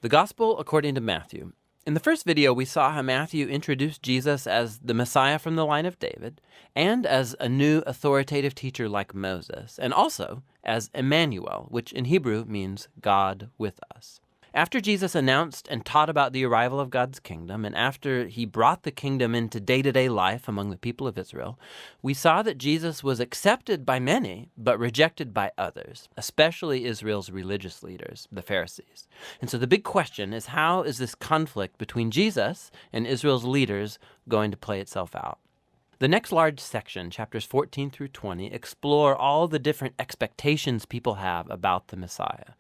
The Gospel according to Matthew. In the first video, we saw how Matthew introduced Jesus as the Messiah from the line of David, and as a new authoritative teacher like Moses, and also as Emmanuel, which in Hebrew means God with us. After Jesus announced and taught about the arrival of God's kingdom, and after he brought the kingdom into day-to-day life among the people of Israel, we saw that Jesus was accepted by many, but rejected by others, especially Israel's religious leaders, the Pharisees. And so the big question is, how is this conflict between Jesus and Israel's leaders going to play itself out? The next large section, chapters 14 through 20, explore all the different expectations people have about the Messiah.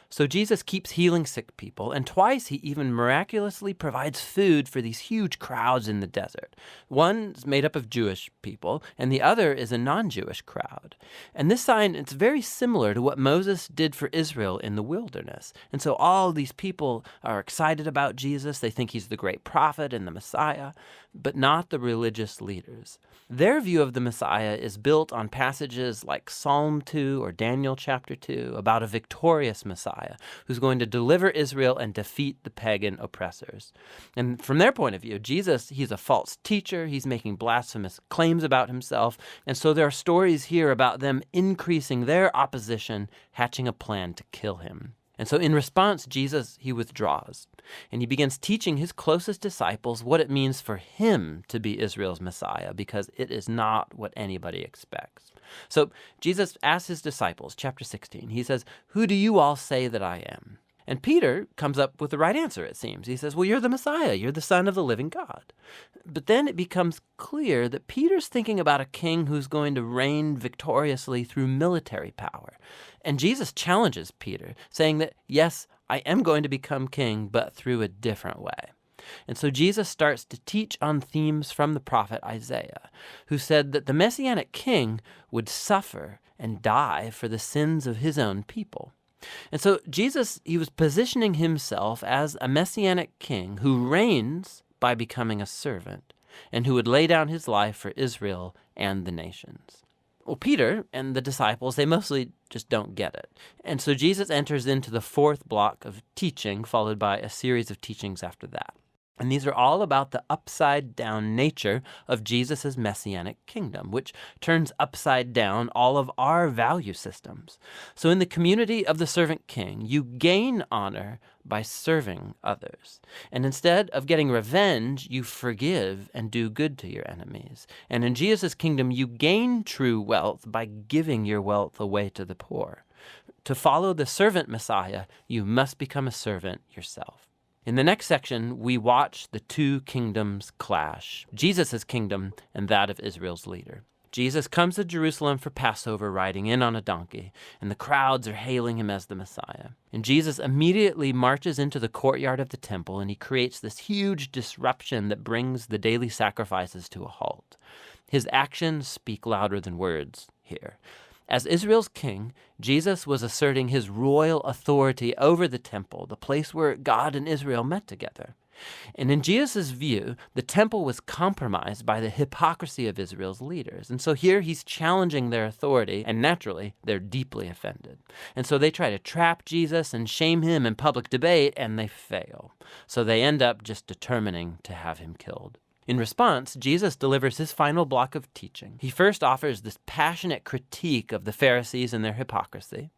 So Jesus keeps healing sick people, and twice he even miraculously provides food for these huge crowds in the desert. One's made up of Jewish people, and the other is a non-Jewish crowd. And this sign, it's very similar to what Moses did for Israel in the wilderness. And so all these people are excited about Jesus. They think he's the great prophet and the Messiah, but not the religious leaders. Their view of the Messiah is built on passages like Psalm 2 or Daniel chapter 2 about a victorious Messiah who's going to deliver Israel and defeat the pagan oppressors. And from their point of view, Jesus, he's a false teacher. He's making blasphemous claims about himself. And so there are stories here about them increasing their opposition, hatching a plan to kill him. And so in response, Jesus, he withdraws, and he begins teaching his closest disciples what it means for him to be Israel's Messiah, because it is not what anybody expects. So Jesus asks his disciples, chapter 16, he says, "Who do you all say that I am?" And Peter comes up with the right answer, it seems. He says, "Well, you're the Messiah. You're the Son of the living God." But then it becomes clear that Peter's thinking about a king who's going to reign victoriously through military power. And Jesus challenges Peter, saying that, yes, I am going to become king, but through a different way. And so Jesus starts to teach on themes from the prophet Isaiah, who said that the Messianic king would suffer and die for the sins of his own people. And so Jesus, he was positioning himself as a Messianic king who reigns by becoming a servant, and who would lay down his life for Israel and the nations. Well, Peter and the disciples, they mostly just don't get it. And so Jesus enters into the fourth block of teaching, followed by a series of teachings after that. And these are all about the upside-down nature of Jesus' messianic kingdom, which turns upside down all of our value systems. So in the community of the servant king, you gain honor by serving others. And instead of getting revenge, you forgive and do good to your enemies. And in Jesus' kingdom, you gain true wealth by giving your wealth away to the poor. To follow the servant Messiah, you must become a servant yourself. In the next section, we watch the two kingdoms clash, Jesus' kingdom and that of Israel's leader. Jesus comes to Jerusalem for Passover riding in on a donkey, and the crowds are hailing him as the Messiah. And Jesus immediately marches into the courtyard of the temple, and he creates this huge disruption that brings the daily sacrifices to a halt. His actions speak louder than words here. As Israel's king, Jesus was asserting his royal authority over the temple, the place where God and Israel met together. And in Jesus' view, the temple was compromised by the hypocrisy of Israel's leaders. And so here he's challenging their authority, and naturally, they're deeply offended. And so they try to trap Jesus and shame him in public debate, and they fail. So they end up just determining to have him killed. In response, Jesus delivers his final block of teaching. He first offers this passionate critique of the Pharisees and their hypocrisy,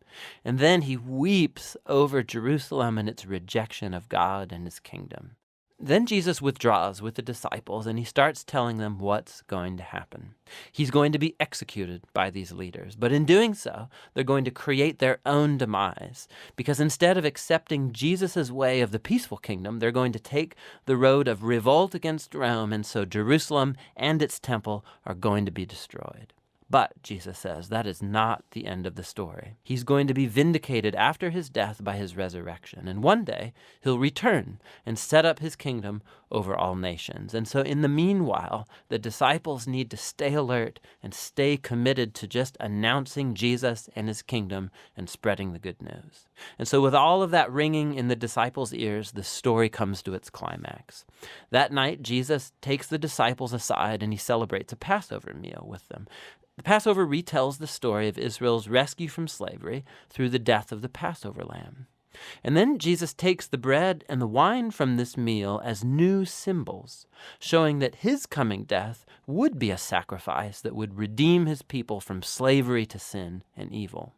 and then he weeps over Jerusalem and its rejection of God and his kingdom. Then Jesus withdraws with the disciples, and he starts telling them what's going to happen. He's going to be executed by these leaders, but in doing so, they're going to create their own demise, because instead of accepting Jesus' way of the peaceful kingdom, they're going to take the road of revolt against Rome, and so Jerusalem and its temple are going to be destroyed. But, Jesus says, that is not the end of the story. He's going to be vindicated after his death by his resurrection. And one day, he'll return and set up his kingdom over all nations. And so in the meanwhile, the disciples need to stay alert and stay committed to just announcing Jesus and his kingdom and spreading the good news. And so with all of that ringing in the disciples' ears, the story comes to its climax. That night, Jesus takes the disciples aside and he celebrates a Passover meal with them. The Passover retells the story of Israel's rescue from slavery through the death of the Passover lamb. And then Jesus takes the bread and the wine from this meal as new symbols, showing that his coming death would be a sacrifice that would redeem his people from slavery to sin and evil.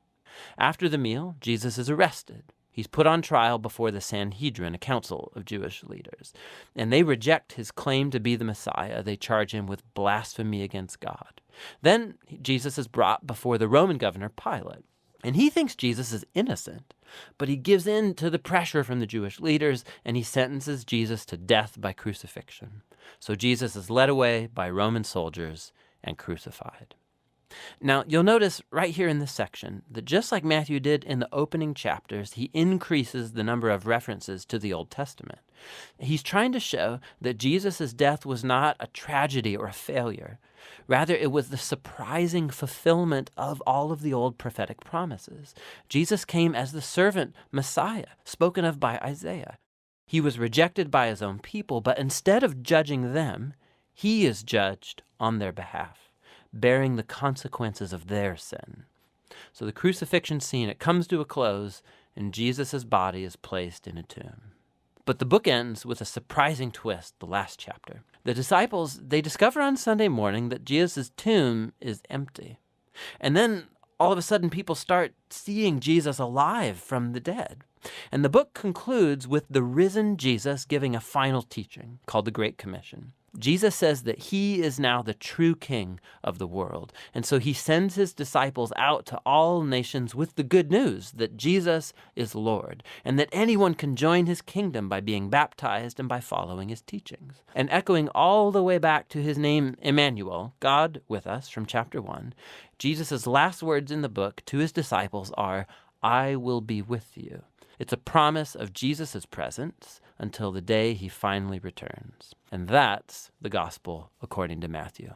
After the meal, Jesus is arrested. He's put on trial before the Sanhedrin, a council of Jewish leaders, and they reject his claim to be the Messiah. They charge him with blasphemy against God. Then Jesus is brought before the Roman governor Pilate, and he thinks Jesus is innocent, but he gives in to the pressure from the Jewish leaders, and he sentences Jesus to death by crucifixion. So Jesus is led away by Roman soldiers and crucified. Now, you'll notice right here in this section that just like Matthew did in the opening chapters, he increases the number of references to the Old Testament. He's trying to show that Jesus' death was not a tragedy or a failure. Rather, it was the surprising fulfillment of all of the old prophetic promises. Jesus came as the servant Messiah, spoken of by Isaiah. He was rejected by his own people, but instead of judging them, he is judged on their behalf, bearing the consequences of their sin. So the crucifixion scene, it comes to a close, and Jesus' body is placed in a tomb. But the book ends with a surprising twist, the last chapter. The disciples, they discover on Sunday morning that Jesus' tomb is empty. And then all of a sudden people start seeing Jesus alive from the dead. And the book concludes with the risen Jesus giving a final teaching called the Great Commission. Jesus says that he is now the true king of the world. And so he sends his disciples out to all nations with the good news that Jesus is Lord and that anyone can join his kingdom by being baptized and by following his teachings. And echoing all the way back to his name, Emmanuel, God with us, from chapter 1, Jesus' last words in the book to his disciples are, "I will be with you." It's a promise of Jesus' presence until the day he finally returns. And that's the gospel according to Matthew.